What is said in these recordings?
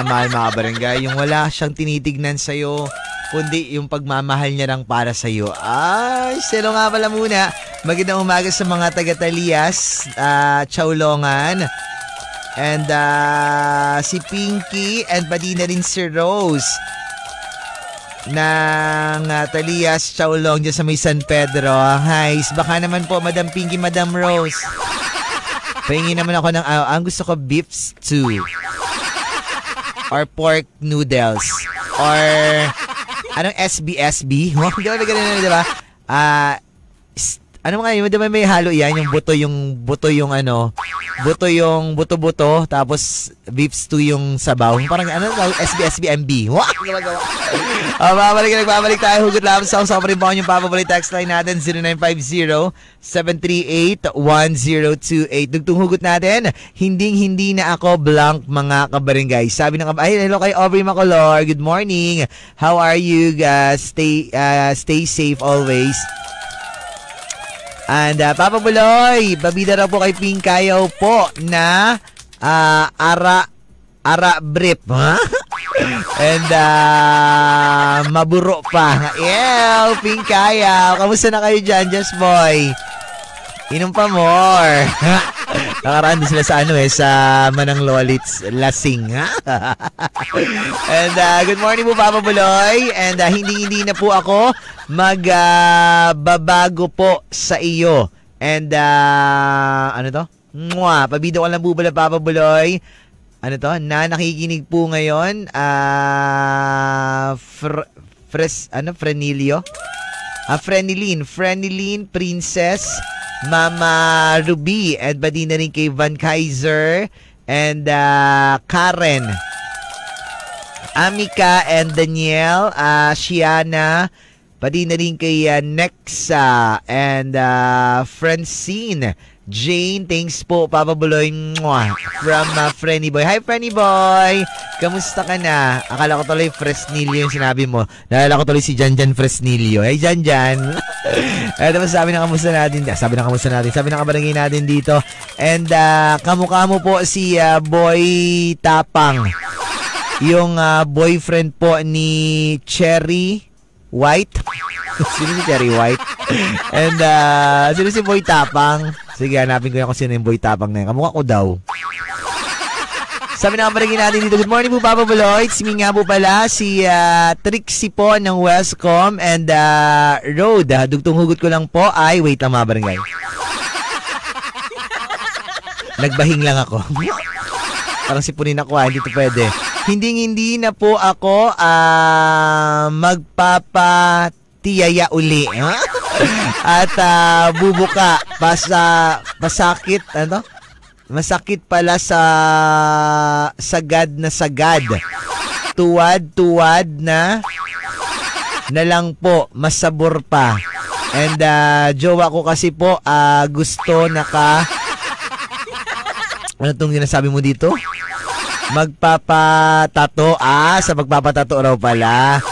Mahal mga barangay, yung wala siyang tinitignan sa'yo, kundi yung pagmamahal niya lang para sa'yo. Ay, sino nga pala muna. Magandang umaga sa mga taga-Talias, Chaulongan, and si Pinky, and pati na rin si Rose ng Talias, Chaulong, dyan sa may San Pedro. Hi, baka naman po, Madam Pinky, Madam Rose. Pahingi naman ako ng, ang gusto ko, beef stew. Or pork noodles. Or, anong SBSB? Di ba may ganun, di ba? Ano nga yun? Di ba may halo yan? Yung buto yung ano, buto-buto, tapos beef stew yung sabaw. Parang ano, SBSB-MB. Wow! Babalik tayo. Hugot lang sa pa rin po yung papabalik text line natin, 0950-738-1028. Dugtong hugot natin, hindi na ako blank mga kabarangay. Sabi ng hello kay Aubrey Macolor. Good morning. How are you guys? Stay safe always. And Papa Buloy, babida raw po kay Pinkayaw po na ara brief, ha? And maburo pa. Pinkayaw, kamusta na kayo dyan, Just Boy? Inom pa more. Nakaraan din sila sa sa Manang Lolits Lasing, ha? And good morning po, Papa Buloy. And hindi na po ako magbabago po sa iyo. And ano to? Pabido ko lang po pala, Papa Buloy. Ano to? Na nakikinig po ngayon. Frenilio? Freneline Princess, Mama Ruby, and pati na rin kay Van Kaiser, and Karen, Amika, and Danielle, Shiana, pati na rin kay Nexa, and Francine, Jane. Thanks po, Papa Buloy, from Frenny Boy. Hi, Frenny Boy! Kamusta ka na? Akala ko tuloy Fresnilio yung sinabi mo. Nalala ko tuloy si Janjan Fresnilio. Hey, Janjan! Tapos sabi ng kamusta natin. Sabi ng kabarangay natin dito. And kamukha mo po si Boy Tapang. Yung boyfriend po ni Cherry White. Sino si Cherry White? And sino si Boy Tapang? Sige, hanapin ko yan kung sino yung Boy Tapang na yun. Kamukha ko daw. Sabi na kabarangay natin dito, good morning po, Papa Buloy. Simi nga po pala si Trixie po ng Westcom and Road. Dugtong hugot ko lang po ay, wait lang mga barangay. Nagbahing lang ako. Parang sipunin ako, hindi to pwede. Hindi na po ako magpapatiyaya uli. At bubuka pasakit, ano? Masakit pala sa sagad na sagad. Tuwad na lang po, masabor pa. And jowa ko kasi po gusto ano tong sinasabi mo dito? Magpapatato. Sa magpapatato raw pala.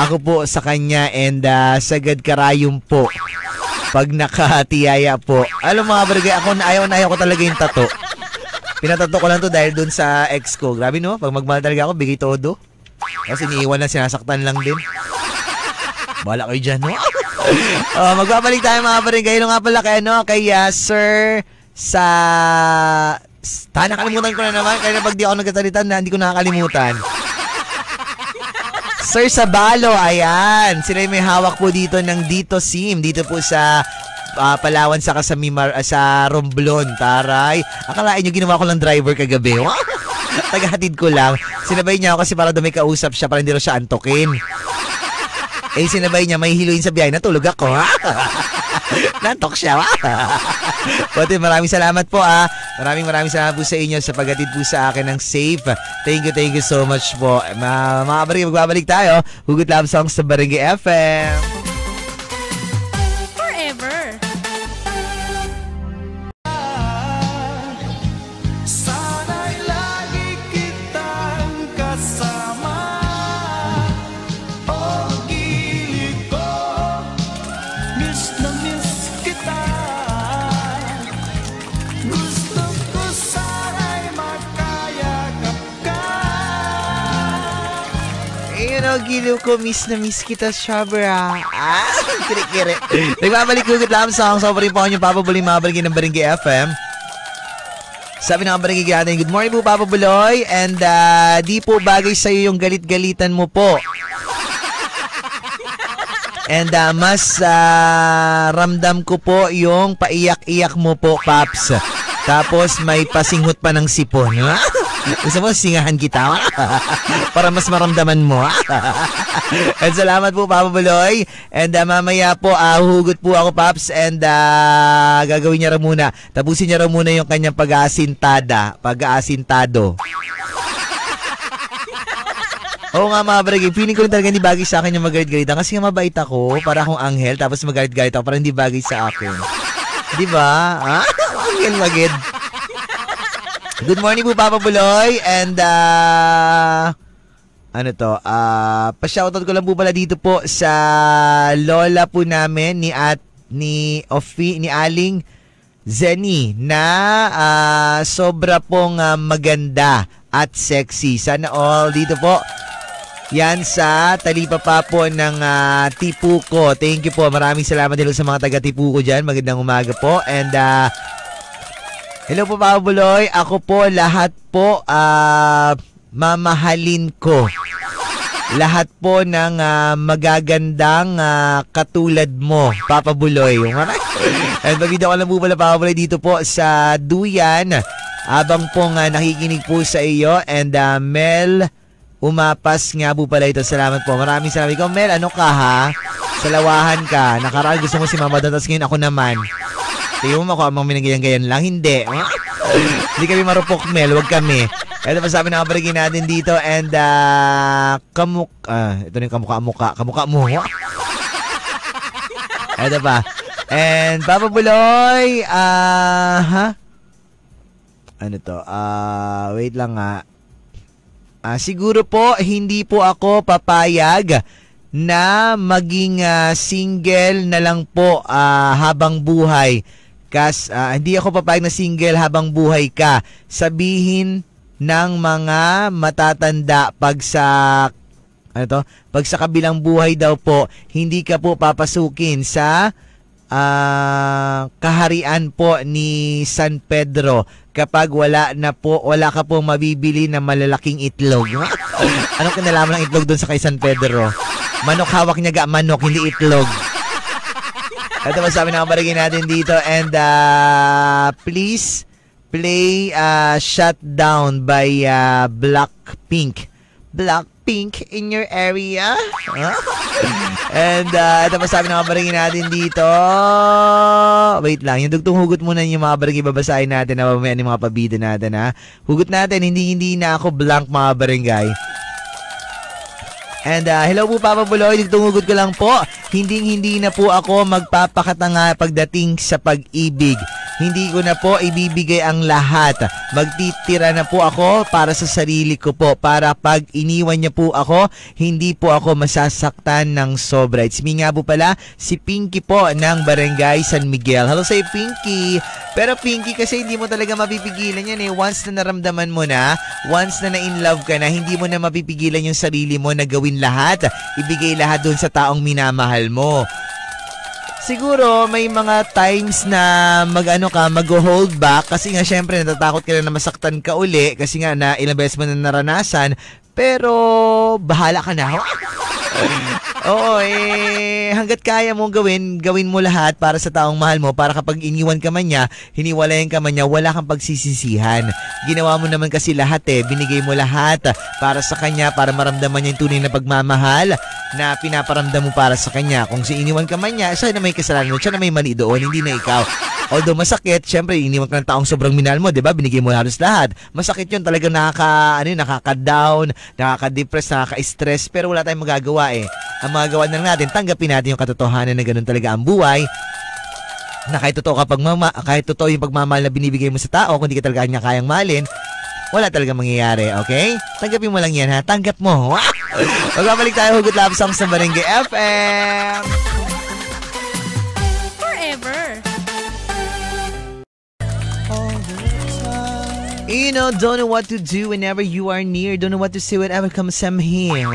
Ako po sa kanya and sagad karayom po. Pag nakatiyaya po. Alam mga barangay, ako na ayaw ko talaga yung tato. Pinatato ko lang to dahil dun sa ex ko. Grabe no, pag magmahal talaga ako, bigay todo. Kasi iniiwan lang, sinasaktan lang din. Bahala kayo dyan, no? Magbabalik tayo mga barangay. Nga pala kay Sir sa... nakalimutan ko na naman. Kaya pag di ako nagkatalitan na, hindi ko nakakalimutan. Sir Sabalo, ayan. Sila yung may hawak po dito ng Dito Sim. Dito po sa Palawan sa sa Romblon. Taray. Akalain nyo ginawa ko lang driver kagabi. Tagahatid ko lang. Sinabay niya ako kasi para daw may kausap siya para hindi raw siya antokin. Sinabay niya may hiluin sa biyahe. Natulog ako. Nantok siya. But maraming salamat po. Maraming salamat po sa inyo sa paghatid po sa akin ng safe. Thank you so much po. Mga barangay, magbabalik tayo. Hugot Love Songs sa Barangay FM. Forever. Sana'y lagi kitang kasama. Oh, gilid ko, miss na miss kita. Gusto ko sana'y makayakap ka. Giliw ko, miss na miss kita, Shabra. Kiri-kiri. Nagbabalik hugot lang sa song. Sobrang po yung Papa Buloy, mabalik ng Barangay FM. Sabi ng Barangay natin, good morning po, Papa Buloy. And di po bagay sa'yo yung galit-galitan mo po. And mas ramdam ko po yung paiyak-iyak mo po, Paps. Tapos may pasinghot pa ng sipon. Gusto mo, singahan kita? Para mas maramdaman mo. And salamat po, Papa Buloy. And mamaya po, huhugot po ako, Paps. And gagawin niya raw muna. Tapusin niya raw muna yung kanyang pag-aasintado. Oo nga, mga barangay. Feeling ko rin talaga hindi bagay sa akin yung magalit-galitan. Kasi nga mabait ako, para akong anghel. Tapos magalit-galit ako, parang hindi bagay sa akin. Diba? Anghel-magid. Good morning po, Papa Buloy. And, pa-shoutout ko lang po pala dito po sa lola po namin ni Aling Zenny na sobra pong maganda at sexy. Sana all dito po. Yan sa talipapa po ng Tipuco. Thank you po. Maraming salamat din sa mga taga-Tipuco dyan. Magandang umaga po. And, hello po, Papa Buloy. Ako po, lahat po mamahalin ko. Lahat po ng magagandang katulad mo, Papa Buloy. And pabida ko lang po pala, Papa Buloy, dito po sa Duyan. Abang pong nakikinig po sa iyo. And Mel, umapas nga po pala ito. Salamat po. Maraming salamat. Ikaw, Mel, ano ka ha? Salawahan ka. Nakaraan gusto mo si Mama Don, tapos ngayon ako naman. Tingnan mo ako amang minagayan-gayan lang. Hindi. Hindi kami marupok, Mel. Huwag kami. Ito pa sabi ng kabarigin natin dito. And ito na yung kamukha-mukha. Kamukha mo. Ito pa. And Papa Buloy, ano to? Wait lang nga. Siguro po, hindi po ako papayag na maging single na lang po habang buhay. Hindi ako papayag na single habang buhay ka. Sabihin ng mga matatanda pag sa kabilang buhay daw po, hindi ka po papasukin sa kaharian po ni San Pedro kapag wala ka po mabibili na malalaking itlog. Anong kinalaman ng itlog doon sa kay San Pedro? Manok, hawak niya manok, hindi itlog. Ito ba sabi ng kabarigin natin dito. And please play Shut Down by Blackpink. Blackpink in your area? And ito pa sabi ng kabarigin natin dito. Wait lang, yung dugtong hugot muna yung mga barangay babasahin natin na mamaya yung mga pabida natin ha. Hugot natin, hindi na ako blank mga barangay. And hello po, Papa Buloy, dugtong hugot ko lang po. Hindi na po ako magpapakatanga pagdating sa pag-ibig. Hindi ko na po ibibigay ang lahat. Magtitira na po ako para sa sarili ko po. Para pag iniwan niya po ako, hindi po ako masasaktan ng sobra. It's me nga po pala, si Pinky po ng Barangay San Miguel. Hello sa'yo, Pinky. Pero Pinky, kasi hindi mo talaga mapipigilan yan eh. Once na naramdaman mo na, once na na-in love ka na, hindi mo na mapipigilan yung sarili mo na gawin lahat. Ibigay lahat dun sa taong minamahal mo. Siguro may mga times na mag-hold back kasi nga syempre natatakot ka na masaktan ka uli kasi nga na ilang beses mo na naranasan, pero bahala ka na. Oo, hanggat kaya mo gawin mo lahat para sa taong mahal mo, para kapag iniwan ka man niya, hiniwalayan ka man niya, wala kang pagsisisihan. Ginawa mo naman kasi lahat binigay mo lahat para sa kanya, para maramdaman niya yung tunay na pagmamahal na pinaparamdam mo para sa kanya. Kung iniwan ka man niya, siya na may kasalanan, siya na may mali doon, hindi na ikaw. Although masakit, syempre iniwan ka ng taong sobrang minahal mo, 'di ba? Binigay mo halos lahat. Masakit 'yun, talagang nakaka-down, nakaka-depress, nakaka-stress, pero wala tayong magagawa Ang magagawa na natin, tanggapin natin yung katotohanan na ganoon talaga ang buhay. Na kahit totoo yung pagmamahal na binibigay mo sa tao, kung hindi ka talaga niya kayang mahalin, wala talaga mangyayari, okay? Tanggapin mo lang yan, ha? Tanggap mo. Magbabalik tayo, Hugot Love Songs sa Barangay FM. Forever. Don't know what to do whenever you are near. Don't know what to say whenever comes from here.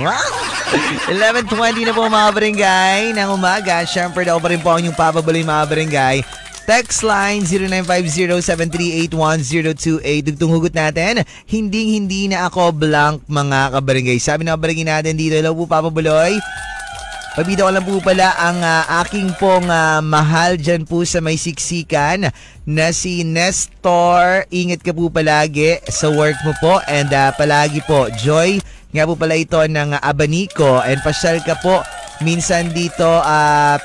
11:20 na po mga barangay ng umaga. Siyempre daw pa rin po ang inyong papabuloy mga barangay. Text line 0950-738-1028. Dugtong hugot natin, hindi na ako blank mga kabarangay. Sabi ng kabarangay natin dito, hello po papabuloy. Pabida ko lang po pala ang aking pong mahal dyan po sa may siksikan na si Nestor. Ingat ka po palagi sa work mo po and palagi po. Joy, nga po pala ito ng Abanico and pasyal ka po. Minsan dito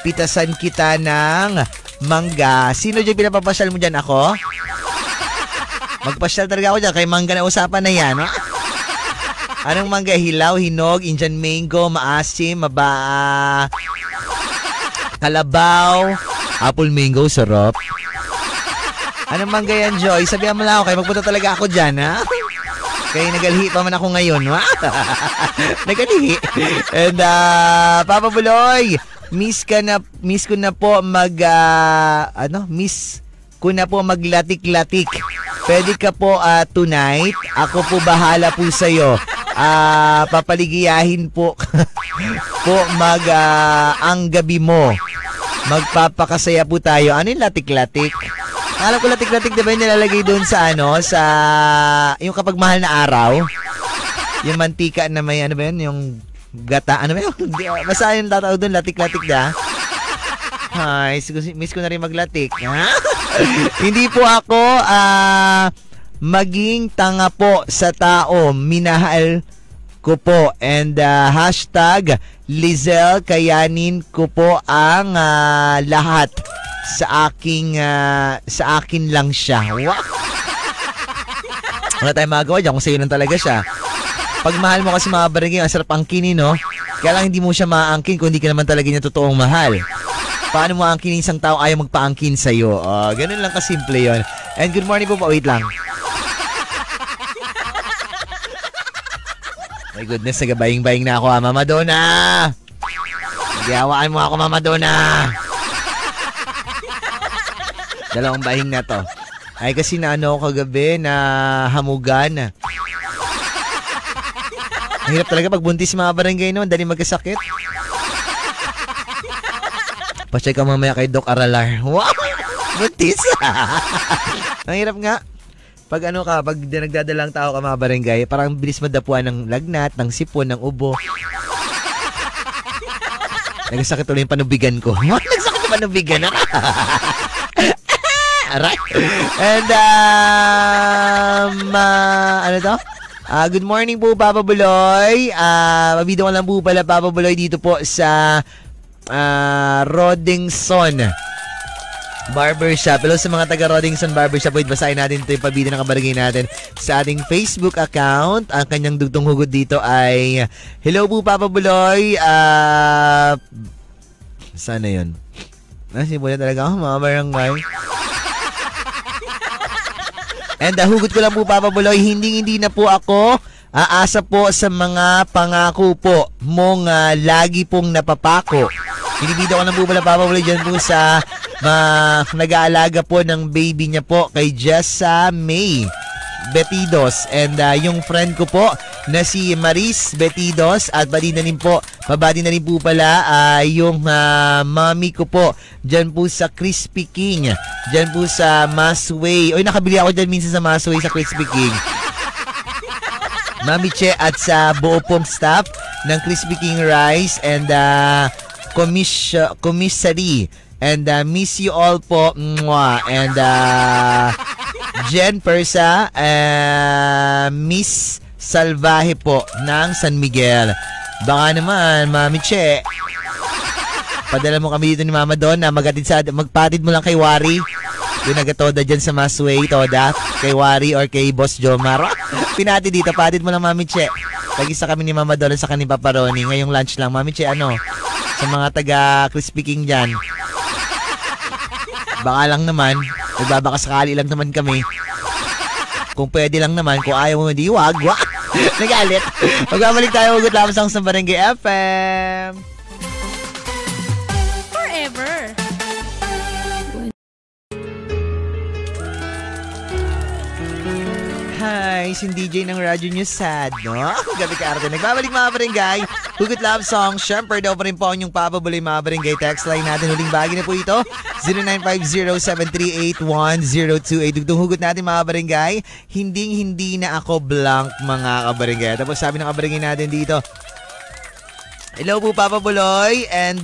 pitasan kita ng mangga. Sino dyan pinapapasyal mo dyan? Ako? Magpasyal talaga ako dyan. Kay mangga na usapan na yan. Ha? Anong mangga? Hilaw, hinog, Indian mango, maasim, kalabaw, apple mango, sarap. Anong mangga yan, Joy? Sabihan mo lang ako, kaya magpunta talaga ako dyan, ha? Kaya nagalhi pa man ako ngayon, ha? Nagalhi. And, Papa Buloy, miss ko na po maglatik-latik. Pwede ka po tonight, ako po bahala po sa'yo. Papaligiyahin po ang gabi mo. Magpapakasaya po tayo. Ano yung latik-latik? Alam ko latik-latik diba yung nilalagay doon sa yung kapag mahal na araw, yung mantika na may ano ba yun, yung gata, ano ba yun? Basta yung tatawag doon, latik-latik na. Ay, miss ko na rin maglatik. Hindi po ako maging tanga po sa tao. Minahal ko po. And hashtag Lizelle, kayanin ko po ang lahat sa akin lang siya. Wala tayong magawa dyan kung sa'yo lang talaga siya. Pag mahal mo kasi mga barangay, ang sarap angkinin, no? Kaya lang hindi mo siya maangkin kung hindi ka naman talaga niya totoong mahal. Paano mo angkinin isang tao ayaw magpaangkin sa'yo? Ganun lang kasimple yon. And good morning po pa. Wait lang. My goodness, nagabaying-baying na ako, Mama Donna. Nagyawaan mo ako, Mama Donna. Dalawang bahing na to. Ay kasi na kagabi na hamugan. Ang hirap talaga pag buntis mga barangay noon, dali magkasakit. Pa-check ka mamaya kay Doc Aralar. Wow! Buntis! Ang hirap nga. Pag pag nagdadalang tao ka mga barangay, parang bilis madapuan ng lagnat, ng sipon, ng ubo. Nagsakit ulit yung panubigan ko. Nagsakit yung panubigan. Aray. And, good morning po, Papa Buloy. Mabidyo ko lang po pala, Papa Buloy, dito po sa Rodingson Barbershop. Hello sa mga taga Rodingson Barbershop. Wait, basahin natin ito yung pabida ng kabarangay natin sa ating Facebook account. Ang kanyang dugtong hugot dito ay, hello po, Papa Buloy. Sana yun? Simulan talaga ako, mga barangay. And hugot ko lang po, Papa Buloy, hindi na po ako aasa po sa mga pangako po mong lagi pong napapako. Binibida ko lang po pala, Papa Buloy, dyan po sa nag-aalaga po ng baby niya po kay Jessa May Betidos. And yung friend ko po na si Maris Betidos at babadi na rin po pala yung mommy ko po dyan po sa Crispy King, dyan po sa Masway. Oy, nakabili ako dyan minsan sa Masway sa Crispy King. Mami Che at sa buo pong staff ng Crispy King Rice and commissary. And miss you all po. Mwah. And Jen Persa, Miss Salvaje po ng San Miguel. Baka naman, Mami Che, padala mo kami dito ni Mama Don na magpatid mo lang kay Wari. Yung nagatoda dyan sa Masway, Toda, kay Wari or kay Boss Jomar. Pinati dito, patid mo lang, Mami Che. Tag-isa kami ni Mama Don sa kaning paparoni. Ngayong lunch lang, Mami Che, sa mga taga Crispy King dyan. Baka lang naman, nagbabaka sakali lang naman kami. Kung pwede lang naman, kung ayaw mo, hindi, wag. Nagalit. Magbabalik tayo, hugot lamang sa Barangay FM. Forever. Hi, nice. Yung DJ ng radyo nyo sad, no? Gabi ka arte. Nagbabalik mga barangay. Hugot Love Song. Siyempre daw pa rin po ang yung papabuloy mga barangay. Text line natin. Huling bagi na po ito. 0950-738-1028. Dugtong hugot natin mga barangay. Hindi na ako blank mga kabarangay. Tapos sabi ng kabarangay natin dito. Hello po Papa Buloy. And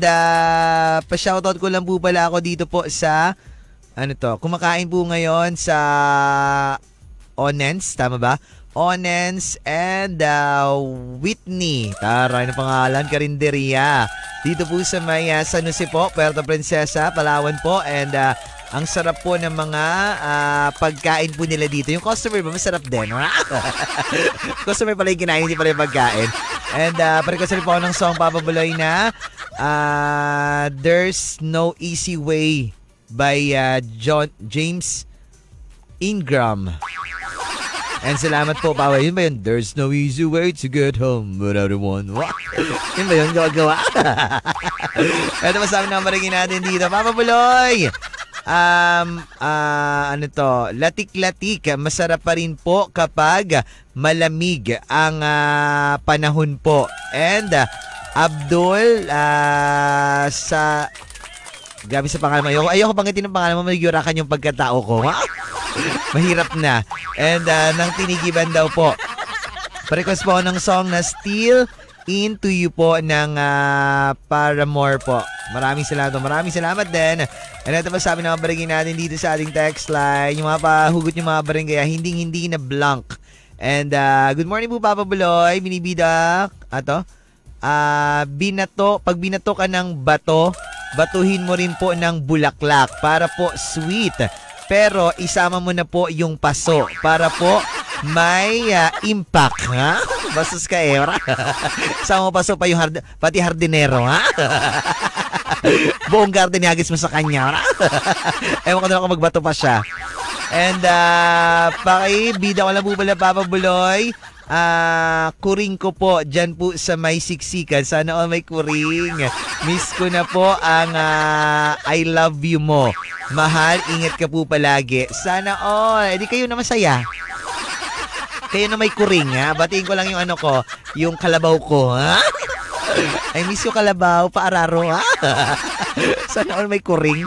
pa-shoutout ko lang po pala ako dito po sa kumakain po ngayon sa Onens, tama ba? Onens and Whitney. Taray na pangalan, Karinderia. Dito po sa may San Jose po, Puerto Princesa, Palawan po. And ang sarap po ng mga pagkain po nila dito. Yung customer ba, masarap din. Customer pala yung kinain, hindi pala yung pagkain. And pare-kasi po ako ng song Papa Buloy na There's No Easy Way by James Ingram. And salamat po, Papa. Yun ba yun? There's no easy way to get home without one. What? Yun ba yun? Gawa-gawa. Ito masabi na marigin natin dito. Papa Buloy! Latik-latik. Masarap pa rin po kapag malamig ang panahon po. And Abdul grabe sa pangalan mo. Ayoko bangitin ng pangalan mo. Magyurakan yung pagkatao ko. Mahirap na. And nang tinigiban daw po. Pa-request po ng song na Still Into You po ng Paramore po. Maraming salamat din. And ito pa sabi ng mga barangay natin dito sa ating text line. Yung mga pahugot yung mga barangay, hindi na blank. And good morning po Papa Buloy. Binibida. Pag binato ka ng bato, batuhin mo rin po ng bulaklak para po sweet. Pero isama mo na po yung paso para po may impact, ha? Bastos ka eh. Isama mo paso pa yung pati hardinero, ha? Buong garden hagis mo sa kanya. Ewan ko na ako magbato pa siya. And pakibida ko lang po pala Papa Buloy. Kuring ko po dyan po sa may siksikan. Sana all may kuring. Miss ko na po ang I love you mo. Mahal, ingat ka po palagi. Sana all. Edi kayo na masaya. Kayo na may kuring, ha? Batiin ko lang yung yung kalabaw ko, ha? I miss you kalabaw, paararo, ha? Sana all may kuring.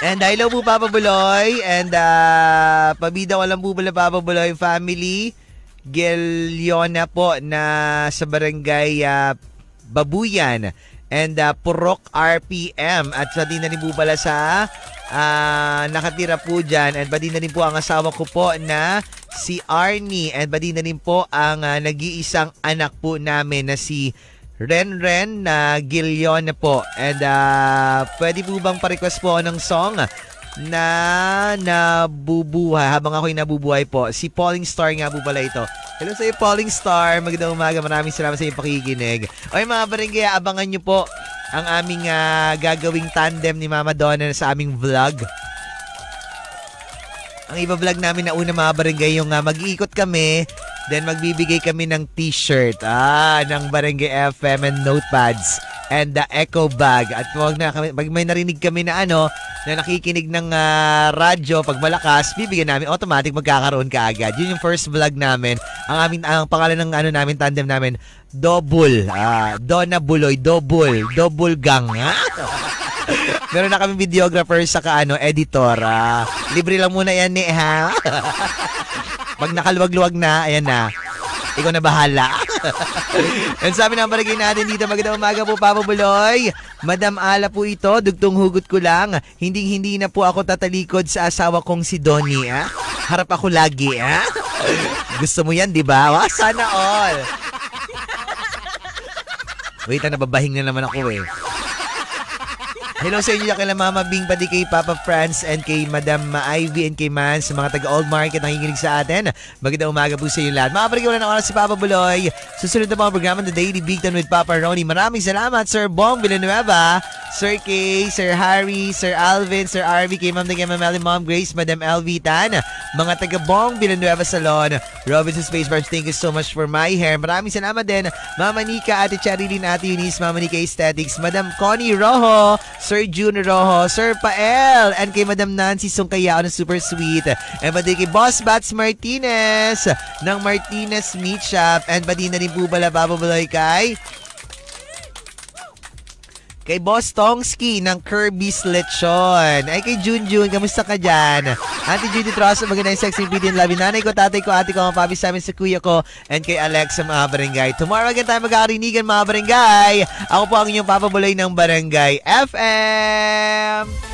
And hello po Papa Buloy. And pabida ko lang po pala Papa Buloy family. Geliona po na sa barangay Babuyan. And Purok RPM. At pati na rin po pala sa nakatira po dyan. And pati na rin po ang asawa ko po na si Arnie. And pati na rin po ang nag-iisang anak po namin na si Renren na Gilion na po. And pwede po bang pa-request po ng song na nabubuhay habang ako'y nabubuhay po? Si Falling Star nga po pala ito. Hello sa iyo Falling Star. Magandang umaga. Maraming salamat sa iyong pakikinig. Okay mga barangay, abangan nyo po ang aming gagawing tandem ni Mama Donna sa aming vlog. Ang iba-vlog namin na una mga barangay yung mag-iikot kami. Then magbibigay kami ng t-shirt ng Barangay FM and notepads and the echo bag. At pag may narinig kami na na nakikinig ng radyo, pag malakas, bibigyan namin, automatic magkakaroon ka agad. Yun yung first vlog namin. Ang pangalan ng namin, tandem namin, Double. Donna Buloy, Double Gang. Meron na kami videographer saka editor. Libre lang muna yan ha. Pag nakaluwag-luwag na, ayan na. Ikaw na bahala. And sabi ng barangay natin dito, magandang umaga po Papa Buloy. Madam Ala po ito, dugtong hugot ko lang. Hindi na po ako tatalikod sa asawa kong si Donnie. Harap ako lagi. Gusto mo yan, di ba? Sana all. Wait, nababahing na naman ako eh. Hello sa inyo kay Mama Bing, pati kay Papa France and kay Madam Ivy and kay Man sa mga taga-Old Market na nakikinig sa atin. Magandang umaga po sa inyo lahat. Mga parigyan na oras si Papa Buloy. Susunod na mga programa The Daily Bigtan with Papa Ronnie. Maraming salamat Sir Bong Villanueva, Sir Kay, Sir Harry, Sir Alvin, Sir Arvy, kay Ma'am Tingay, Ma'am Mom Grace, Madam LV Tan, mga taga-Bong Villanueva Salon, Robinson Space Bars, thank you so much for my hair. Maraming salamat din Mama Nika, Ate Charilyn, Ate Eunice, Mama Nika Aesthetics, Madam Connie Rojo, Sir June Rojo, Sir Pael, and kay Madam Nancy Sungkayao na super sweet. And pati kay Boss Bats Martinez ng Martinez Meat Shop. And pati na rin po pala papabuloy kay Boss Tongski ng Kirby's Lechon. Ay, kay Junjun, kamusta ka dyan? Auntie Judith Ross, magandang sexy video and love. Nanay ko, tatay ko, ate ko, mga papi sa amin, sa kuya ko, and kay Alexa, mga barangay. Tomorrow again tayo magkakarinigan, mga barangay. Ako po ang inyong papabuloy ng Barangay FM.